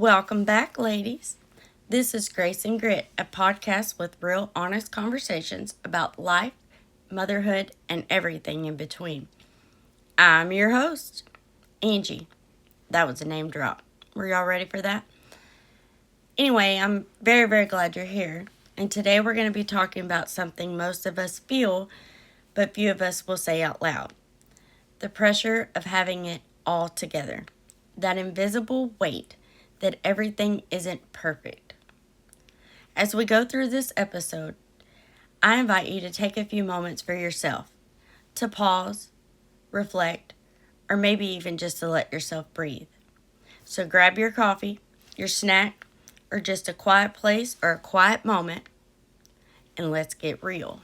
Welcome back, ladies. This is Grace and Grit, a podcast with real, honest conversations about life, motherhood, and everything in between. I'm your host, Angie. That was a name drop. Were y'all ready for that? Anyway, I'm very, very glad you're here. And today we're going to be talking about something most of us feel, but few of us will say out loud. The pressure of having it all together. That invisible weight that everything isn't perfect. As we go through this episode, I invite you to take a few moments for yourself, to pause, reflect, or maybe even just to let yourself breathe. So grab your coffee, your snack, or just a quiet place or a quiet moment, and let's get real.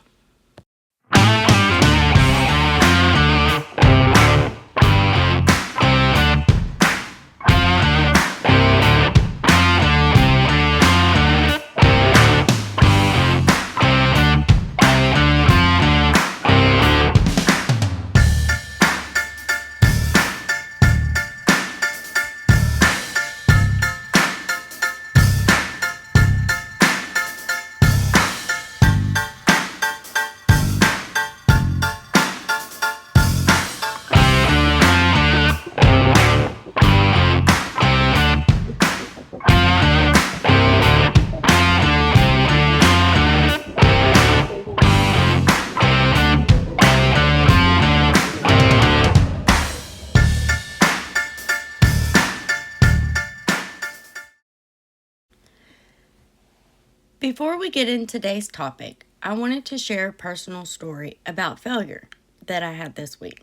Before we get into today's topic, I wanted to share a personal story about failure that I had this week.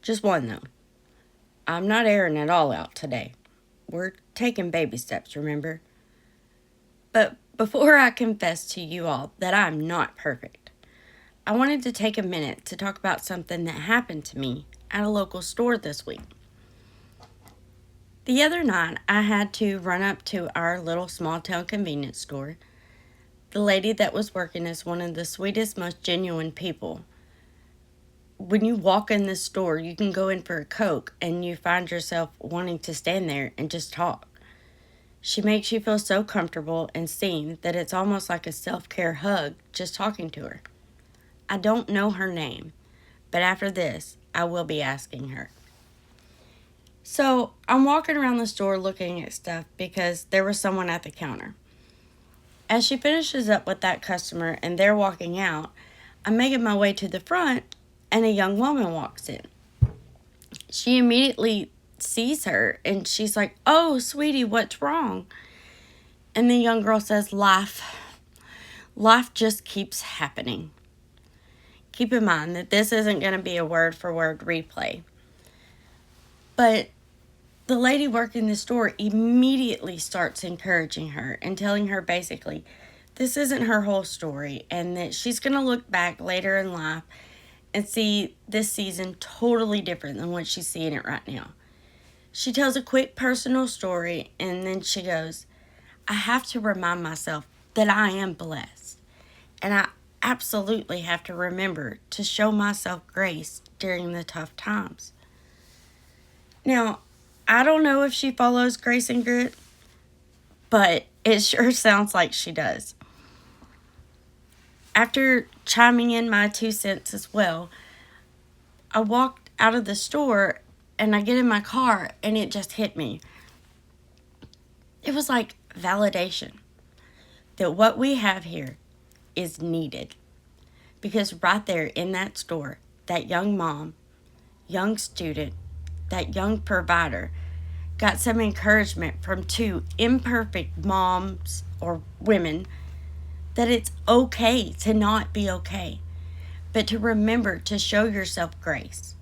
Just one though. I'm not airing it all out today. We're taking baby steps, remember? But before I confess to you all that I'm not perfect, I wanted to take a minute to talk about something that happened to me at a local store this week. The other night, I had to run up to our little small town convenience store. The lady that was working is one of the sweetest, most genuine people. When you walk in this store, you can go in for a Coke and you find yourself wanting to stand there and just talk. She makes you feel so comfortable and seen that it's almost like a self-care hug just talking to her. I don't know her name, but after this, I will be asking her. So I'm walking around the store looking at stuff because there was someone at the counter. As she finishes up with that customer and they're walking out, I'm making my way to the front and a young woman walks in. She immediately sees her and she's like, "Oh, sweetie, what's wrong?" And the young girl says, "Life. Life just keeps happening." Keep in mind that this isn't going to be a word for word replay. But the lady working the store immediately starts encouraging her and telling her basically this isn't her whole story and that she's going to look back later in life and see this season totally different than what she's seeing it right now. She tells a quick personal story and then she goes, "I have to remind myself that I am blessed, and I absolutely have to remember to show myself grace during the tough times." Now, I don't know if she follows Grace and Grit, but it sure sounds like she does. After chiming in my 2 cents as well, I walked out of the store and I get in my car and it just hit me. It was like validation that what we have here is needed. Because right there in that store, that young mom, young student, that young provider got some encouragement from two imperfect moms or women that it's okay to not be okay, but to remember to show yourself grace.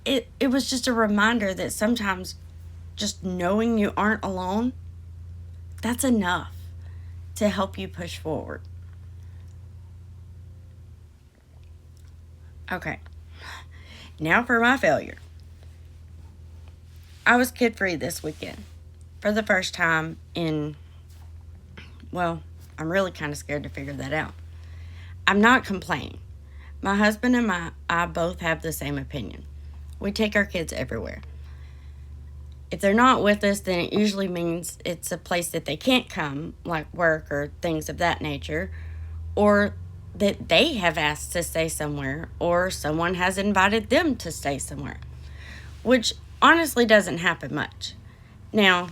It was just a reminder that sometimes just knowing you aren't alone, that's enough to help you push forward. Okay, now for my failure. I was kid-free this weekend for the first time in, well, I'm really kind of scared to figure that out. I'm not complaining. My husband and I both have the same opinion. We take our kids everywhere. If they're not with us, then it usually means it's a place that they can't come, like work or things of that nature, or that they have asked to stay somewhere, or someone has invited them to stay somewhere, which honestly doesn't happen much. Now,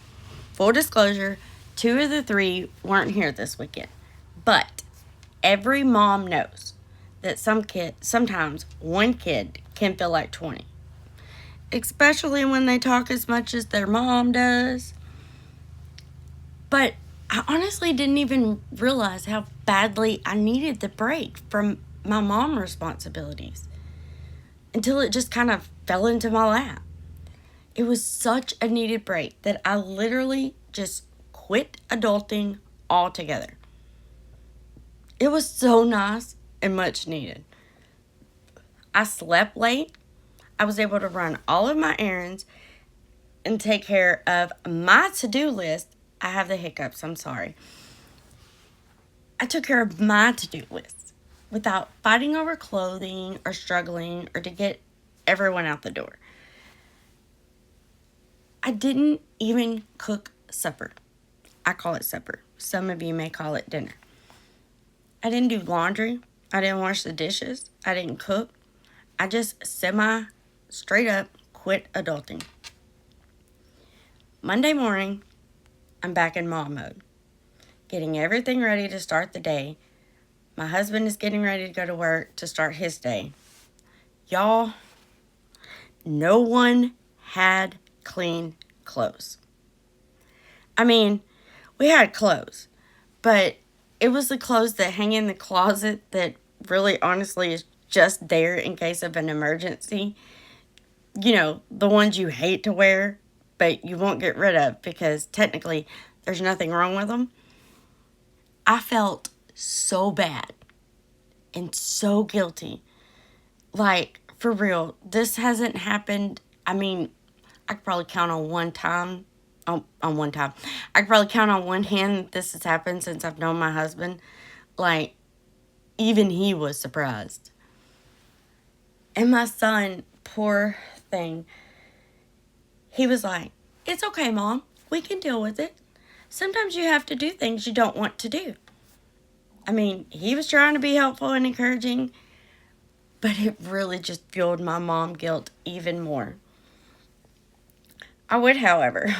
full disclosure, two of the three weren't here this weekend, but every mom knows that sometimes one kid can feel like 20, especially when they talk as much as their mom does. But I honestly didn't even realize how badly I needed the break from my mom responsibilities until it just kind of fell into my lap. It was such a needed break that I literally just quit adulting altogether. It was so nice and much needed. I slept late. I was able to run all of my errands and take care of my to-do list. I have the hiccups, I'm sorry. I took care of my to-do list without fighting over clothing or struggling or to get everyone out the door. I didn't even cook supper. I call it supper. Some of you may call it dinner. I didn't do laundry. I didn't wash the dishes. I didn't cook. I just straight up quit adulting. Monday morning, I'm back in mom mode, getting everything ready to start the day. My husband is getting ready to go to work to start his day. Y'all, no one had clean clothes. I mean, we had clothes, but it was the clothes that hang in the closet that really honestly is just there in case of an emergency. You know, the ones you hate to wear, but you won't get rid of because technically there's nothing wrong with them. I felt so bad and so guilty. Like, for real, this hasn't happened. I mean, I could probably count on one time. On one time. I could probably count on one hand that this has happened since I've known my husband. Like, even he was surprised. And my son, poor thing, he was like, "It's okay, Mom. We can deal with it. Sometimes you have to do things you don't want to do." I mean, he was trying to be helpful and encouraging, but it really just fueled my mom guilt even more. I would, however,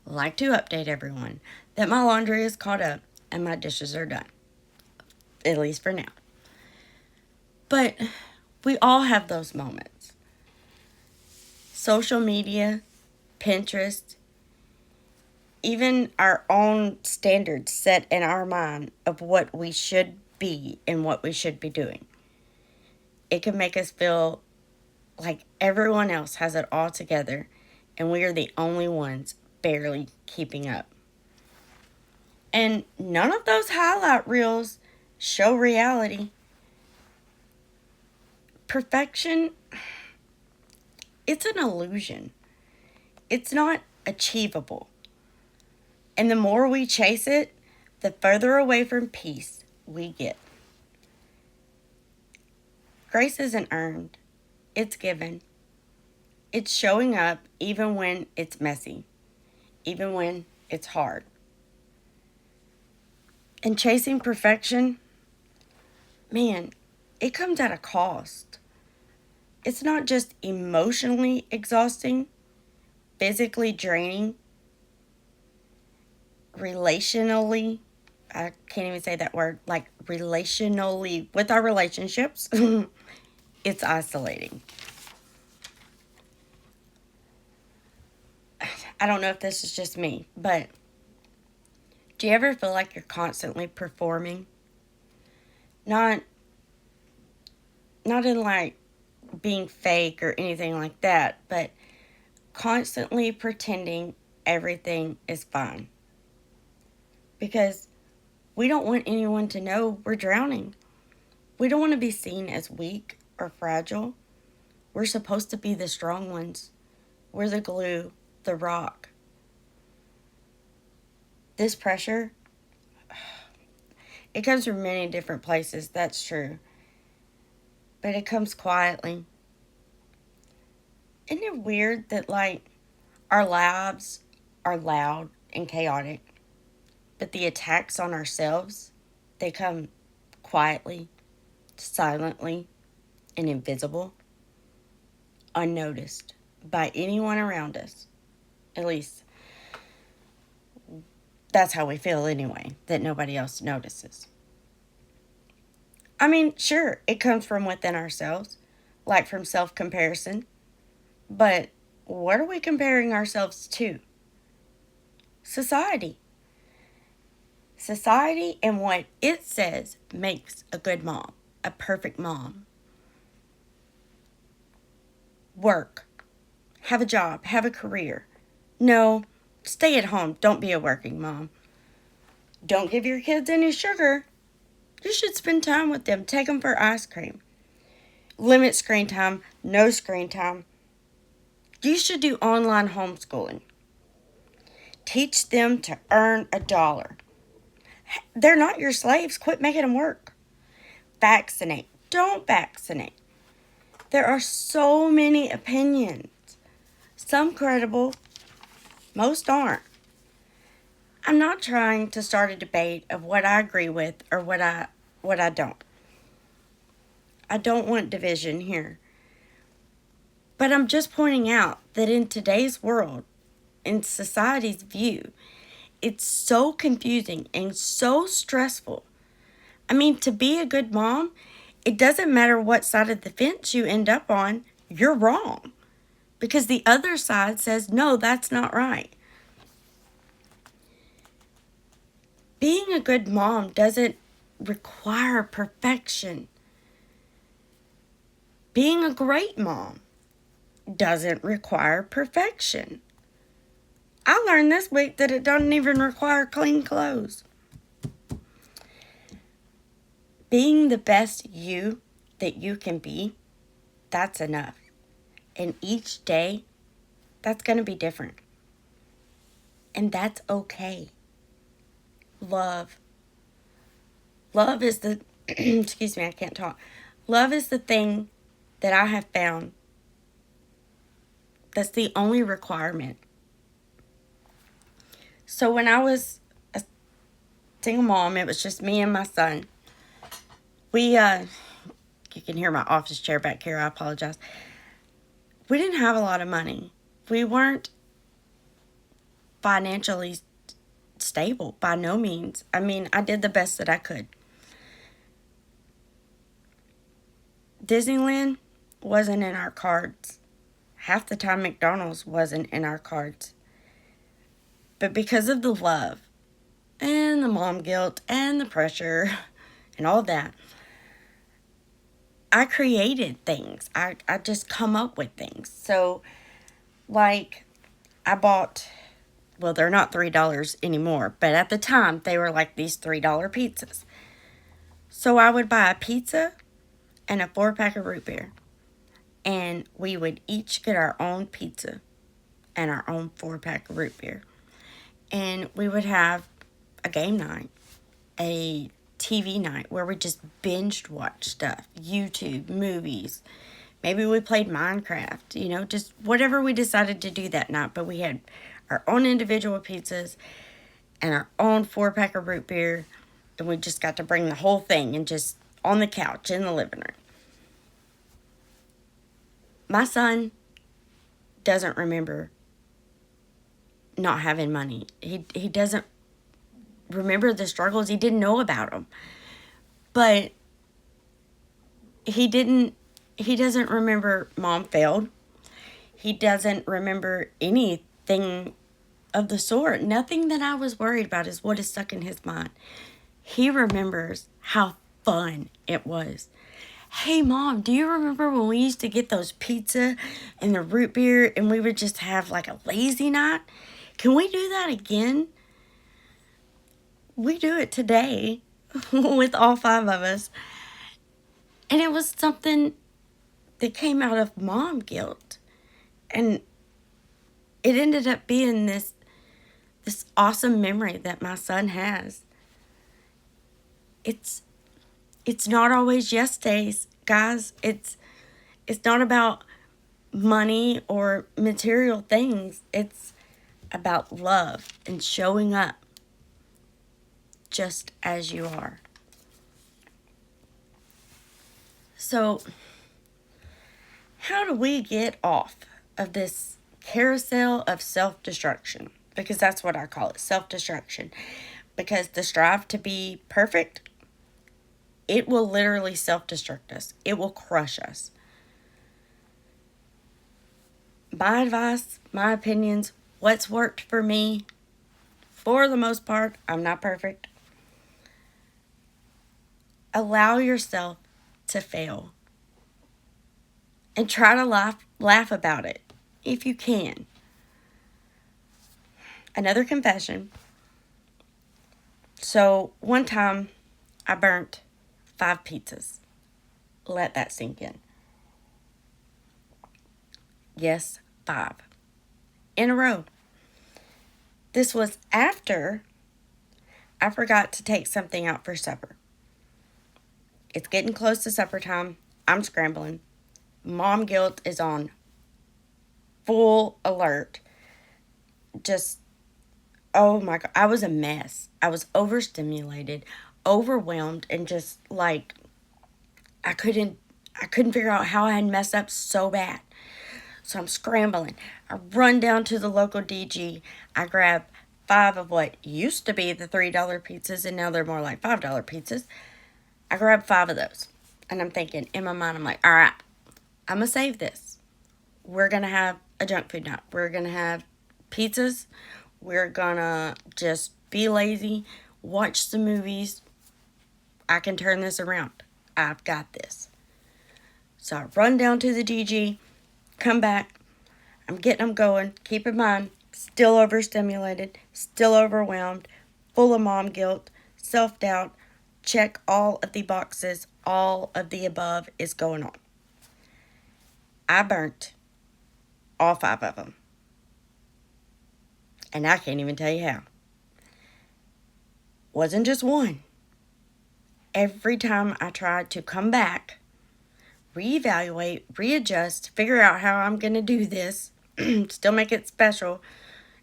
like to update everyone that my laundry is caught up and my dishes are done, at least for now. But we all have those moments. Social media, Pinterest, even our own standards set in our mind of what we should be and what we should be doing. It can make us feel like everyone else has it all together and we are the only ones barely keeping up. And none of those highlight reels show reality. Perfection, it's an illusion. It's not achievable. And the more we chase it, the further away from peace we get. Grace isn't earned, it's given. It's showing up even when it's messy, even when it's hard. And chasing perfection, man, it comes at a cost. It's not just emotionally exhausting, physically draining, relationally, I can't even say that word, like relationally with our relationships, it's isolating. I don't know if this is just me, but do you ever feel like you're constantly performing? Not in like being fake or anything like that, but constantly pretending everything is fine. Because we don't want anyone to know we're drowning. We don't want to be seen as weak or fragile. We're supposed to be the strong ones. We're the glue, the rock. This pressure, it comes from many different places, that's true. But it comes quietly. Isn't it weird that, like, Our lives are loud and chaotic, but the attacks on ourselves, they come quietly, silently, and invisible, unnoticed by anyone around us. At least that's how we feel anyway, that nobody else notices. I mean, sure, it comes from within ourselves, like from self comparison, but what are we comparing ourselves to? Society. Society and what it says makes a good mom, a perfect mom. Work, have a job, have a career. No, stay at home, don't be a working mom. Don't give your kids any sugar. You should spend time with them, take them for ice cream. Limit screen time, no screen time. You should do online homeschooling. Teach them to earn a dollar. They're not your slaves. Quit making them work. Vaccinate. Don't vaccinate. There are so many opinions. Some credible, most aren't. I'm not trying to start a debate of what I agree with or what I don't. I don't want division here. But I'm just pointing out that in today's world, in society's view, it's so confusing and so stressful. I mean, to be a good mom, it doesn't matter what side of the fence you end up on, you're wrong. Because the other side says, no, that's not right. Being a good mom doesn't require perfection. Being a great mom doesn't require perfection. I learned this week that it doesn't even require clean clothes. Being the best you that you can be, that's enough. And each day, that's going to be different. And that's okay. Love. Love is the, excuse me, I can't talk. Love is the thing that I have found that's the only requirement. So when I was a single mom, it was just me and my son. You can hear my office chair back here, I apologize. We didn't have a lot of money. We weren't financially stable by no means. I mean, I did the best that I could. Disneyland wasn't in our cards. Half the time McDonald's wasn't in our cards. But because of the love and the mom guilt and the pressure and all that, I created things. I just come up with things. So, like, I bought, well, they're not $3 anymore, but at the time, they were like these $3 pizzas. So I would buy a pizza and a 4-pack of root beer. And we would each get our own pizza and our own 4-pack of root beer. And we would have a game night, a TV night where we just binged watch stuff, YouTube, movies. Maybe we played Minecraft, just whatever we decided to do that night. But we had our own individual pizzas and our own 4-pack of root beer. And we just got to bring the whole thing and just on the couch in the living room. My son doesn't remember not having money. He doesn't remember the struggles. He didn't know about them. But he doesn't remember mom failed. He doesn't remember anything of the sort. Nothing that I was worried about is what is stuck in his mind. He remembers how fun it was. Hey, Mom, do you remember when we used to get those pizza and the root beer and we would just have like a lazy night? Can we do that again? We do it today with all 5 of us. And it was something that came out of mom guilt. And it ended up being this awesome memory that my son has. It's not always yes days, guys. It's not about money or material things. It's about love and showing up just as you are. So, how do we get off of this carousel of self-destruction? Because that's what I call it, self-destruction. Because the strive to be perfect, it will literally self-destruct us. It will crush us. My advice, my opinions, what's worked for me, for the most part, I'm not perfect. Allow yourself to fail. And try to laugh about it if you can. Another confession. So one time I burnt 5 pizzas. Let that sink in. Yes, 5. In a row. This was after I forgot to take something out for supper. It's getting close to supper time. I'm scrambling. Mom guilt is on full alert. Just, oh my God. I was a mess. I was overstimulated, overwhelmed, and just like I couldn't figure out how I had messed up so bad. So I'm scrambling. I run down to the local DG. I grab 5 of what used to be the $3 pizzas, and now they're more like $5 pizzas. I grab 5 of those. And I'm thinking, in my mind, I'm like, all right, I'm going to save this. We're going to have a junk food night. We're going to have pizzas. We're going to just be lazy, watch some movies. I can turn this around. I've got this. So I run down to the DG, come back. I'm getting them going. Keep in mind, still overstimulated, still overwhelmed, full of mom guilt, self-doubt. Check all of the boxes. All of the above is going on. I burnt all 5 of them. And I can't even tell you how. Wasn't just one. Every time I tried to come back, reevaluate, readjust, figure out how I'm going to do this, still make it special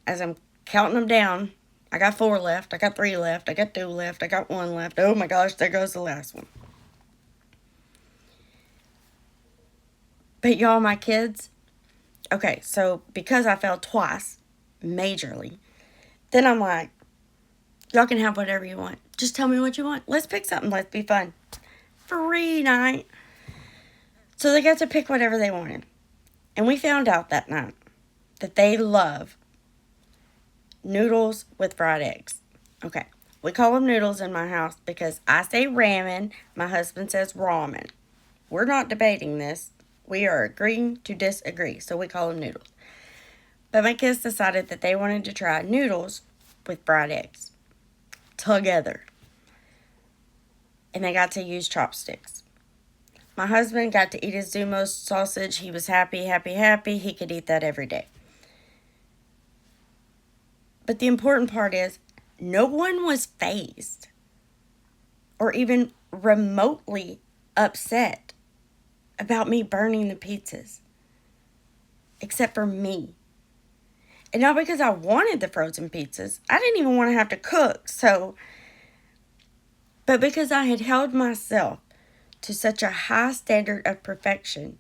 as I'm counting them down. I got 4 left. I got 3 left. I got 2 left. I got 1 left. Oh my gosh, there goes the last one. But y'all, my kids, okay, so because I fell twice, majorly, then I'm like, y'all can have whatever you want. Just tell me what you want. Let's pick something. Let's be fun. Free night. So they got to pick whatever they wanted. And we found out that night that they love noodles with fried eggs. Okay, we call them noodles in my house because I say ramen, my husband says ramen. We're not debating this. We are agreeing to disagree, so we call them noodles. But my kids decided that they wanted to try noodles with fried eggs together. And they got to use chopsticks. My husband got to eat his Zumos sausage. He was happy, happy, happy. He could eat that every day. But the important part is, no one was fazed or even remotely upset about me burning the pizzas, except for me. And not because I wanted the frozen pizzas. I didn't even want to have to cook, but because I had held myself to such a high standard of perfection,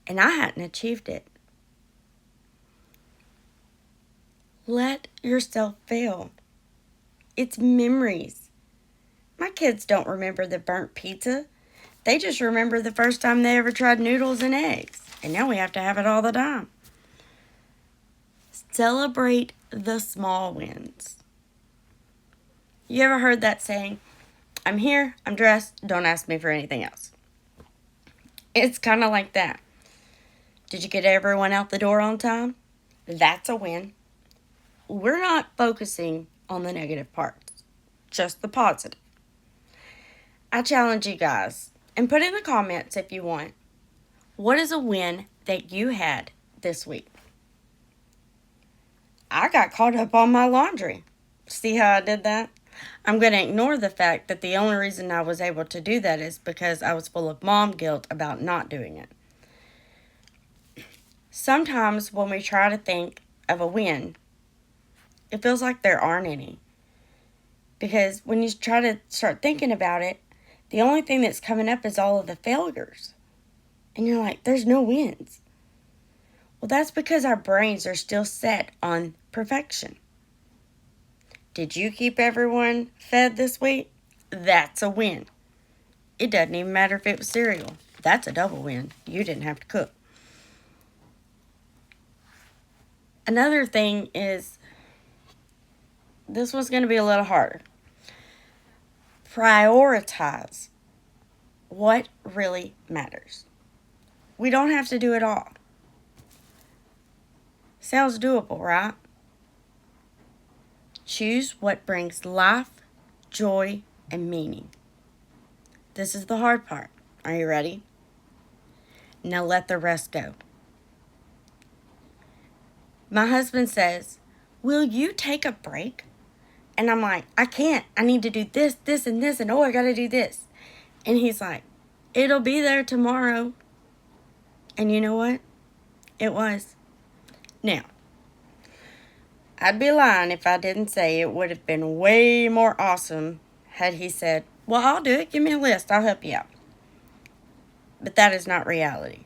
and I hadn't achieved it. Let yourself fail. It's memories. My kids don't remember the burnt pizza. They just remember the first time they ever tried noodles and eggs. And now we have to have it all the time. Celebrate the small wins. You ever heard that saying, I'm here, I'm dressed, don't ask me for anything else? It's kind of like that. Did you get everyone out the door on time? That's a win. We're not focusing on the negative parts, just the positive. I challenge you guys, and put in the comments if you want, what is a win that you had this week? I got caught up on my laundry. See how I did that? I'm going to ignore the fact that the only reason I was able to do that is because I was full of mom guilt about not doing it. Sometimes when we try to think of a win, it feels like there aren't any. Because when you try to start thinking about it, the only thing that's coming up is all of the failures. And you're like, there's no wins. Well, that's because our brains are still set on perfection. Did you keep everyone fed this week? That's a win. It doesn't even matter if it was cereal. That's a double win. You didn't have to cook. Another thing is, this one's going to be a little harder. Prioritize what really matters. We don't have to do it all. Sounds doable, right? Choose what brings life, joy, and meaning. This is the hard part. Are you ready? Now let the rest go. My husband says, "Will you take a break?" And I'm like, "I can't. I need to do this, this, and this, and oh, I got to do this." And he's like, "It'll be there tomorrow." And you know what? It was. Now, I'd be lying if I didn't say it would have been way more awesome had he said, "Well, I'll do it. Give me a list. I'll help you out." But that is not reality.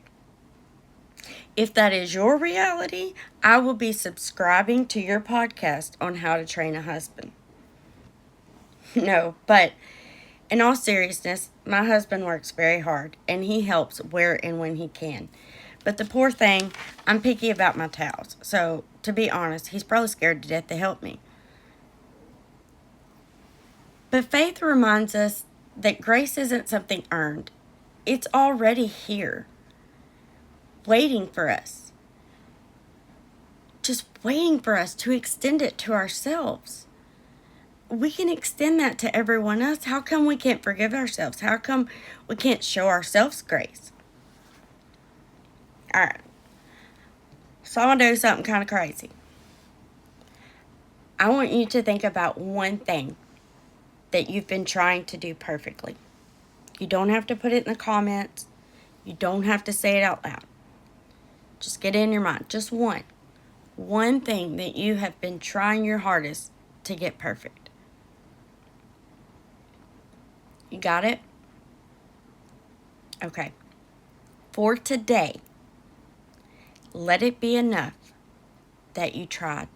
If that is your reality, I will be subscribing to your podcast on how to train a husband. No, but in all seriousness, my husband works very hard and he helps where and when he can. But the poor thing, I'm picky about my towels. So, to be honest, he's probably scared to death to help me. But faith reminds us that grace isn't something earned, it's already here, waiting for us. Just waiting for us to extend it to ourselves. We can extend that to everyone else. How come we can't forgive ourselves? How come we can't show ourselves grace? All right. So I'm going to do something kind of crazy. I want you to think about one thing that you've been trying to do perfectly. You don't have to put it in the comments. You don't have to say it out loud. Just get it in your mind. Just one. One thing that you have been trying your hardest to get perfect. You got it? Okay. For today, let it be enough that you tried.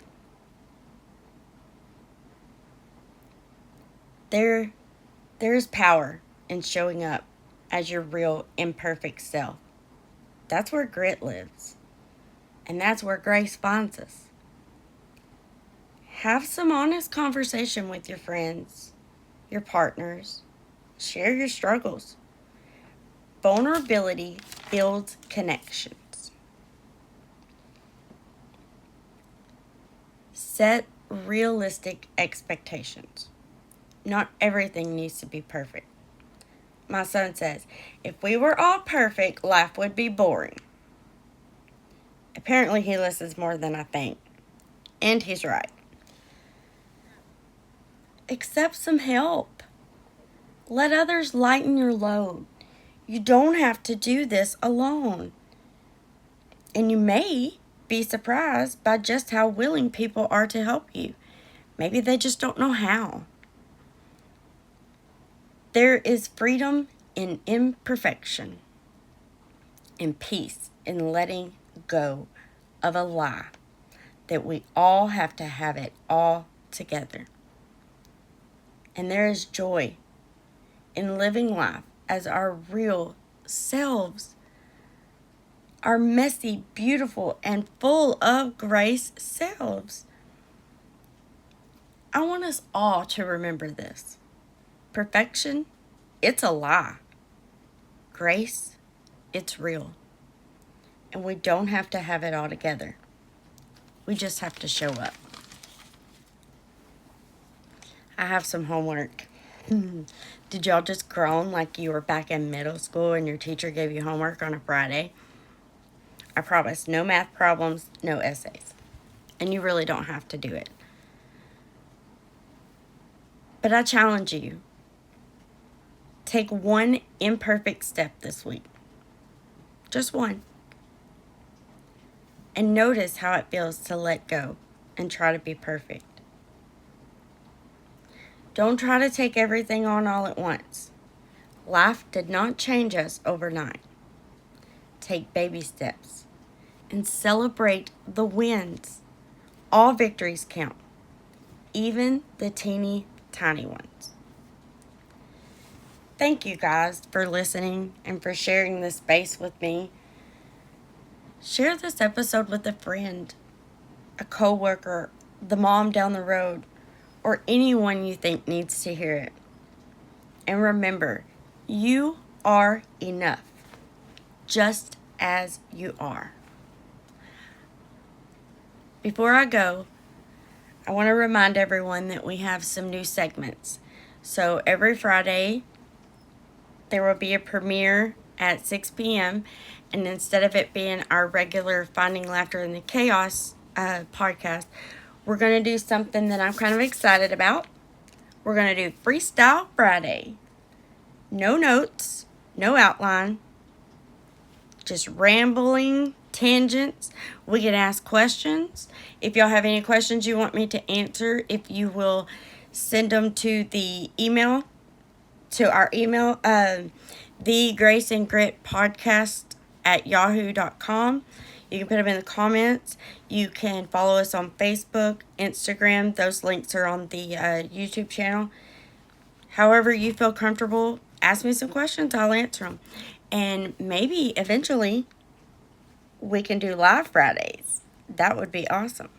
There's power in showing up as your real imperfect self. That's where grit lives. And that's where grace finds us. Have some honest conversation with your friends, your partners. Share your struggles. Vulnerability builds connections. Set realistic expectations. Not everything needs to be perfect. My son says, "If we were all perfect, life would be boring." Apparently, he listens more than I think. And he's right. Accept some help. Let others lighten your load. You don't have to do this alone. And you may be surprised by just how willing people are to help you. Maybe they just don't know how. There is freedom in imperfection and peace in letting go of a lie that we all have to have it all together. And there is joy in living life as our real selves, our messy, beautiful, and full of grace selves. I want us all to remember this. Perfection, it's a lie. Grace, it's real. And we don't have to have it all together. We just have to show up. I have some homework. Did y'all just groan like you were back in middle school and your teacher gave you homework on a Friday? I promise, no math problems, no essays. And you really don't have to do it. But I challenge you. Take one imperfect step this week. Just one. and notice how it feels to let go and try to be perfect. Don't try to take everything on all at once. Life did not change us overnight. Take baby steps and celebrate the wins. All victories count, even the teeny tiny ones. Thank you guys for listening and for sharing this space with me. Share this episode with a friend, a coworker, the mom down the road, or anyone you think needs to hear it. And remember, you are enough, just as you are. Before I go, I want to remind everyone that we have some new segments. So every Friday, there will be a premiere at 6 p.m. And instead of it being our regular Finding Laughter in the Chaos podcast, we're going to do something that I'm kind of excited about. We're going to do Freestyle Friday. No notes, no outline, just rambling tangents. We can ask questions. If y'all have any questions you want me to answer, if you will send them to the email, to our email, the Grace and Grit podcast at yahoo.com. You can put them in the comments. You can follow us on Facebook, Instagram. Those links are on the YouTube channel. However you feel comfortable, ask me some questions. I'll answer them. And maybe eventually we can do live Fridays. That would be awesome.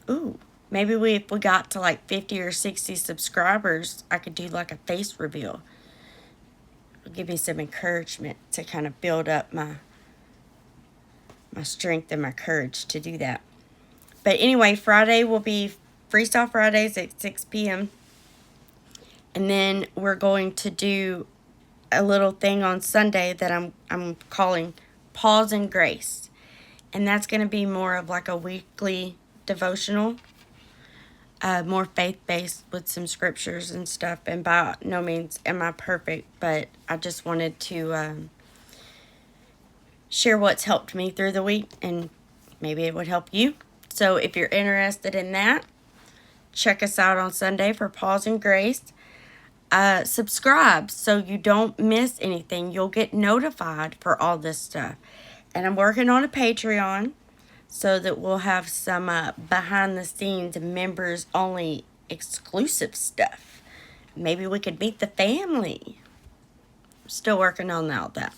Ooh, maybe if we got to like 50 or 60 subscribers, I could do like a face reveal. It'll give me some encouragement to kind of build up my strength and my courage to do that. But anyway, Friday will be Freestyle Fridays at 6 p.m. And then we're going to do a little thing on Sunday that I'm calling Pause and Grace. And that's going to be more of like a weekly devotional, more faith-based with some scriptures and stuff. And by no means am I perfect, but I just wanted to share what's helped me through the week, and maybe it would help you. So if you're interested in that, check us out on Sunday for Pause and Grace. Subscribe so you don't miss anything. You'll get notified for all this stuff. And I'm working on a Patreon so that we'll have some behind the scenes members only exclusive stuff. Maybe we could meet the family. I'm still working on all that.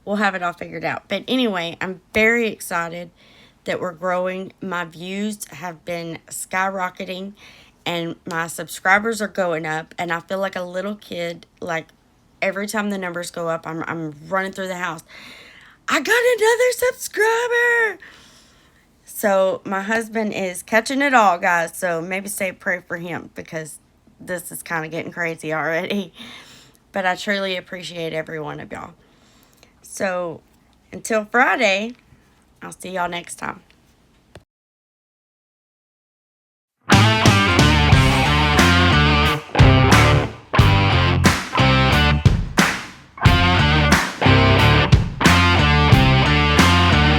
We'll have it all figured out. But anyway, I'm very excited that we're growing. My views have been skyrocketing and my subscribers are going up, and I feel like a little kid. Like every time the numbers go up, I'm running through the house. I got another subscriber. So my husband is catching it all, guys. So maybe say a prayer for him because this is kind of getting crazy already. But I truly appreciate every one of y'all. So until Friday, I'll see y'all next time.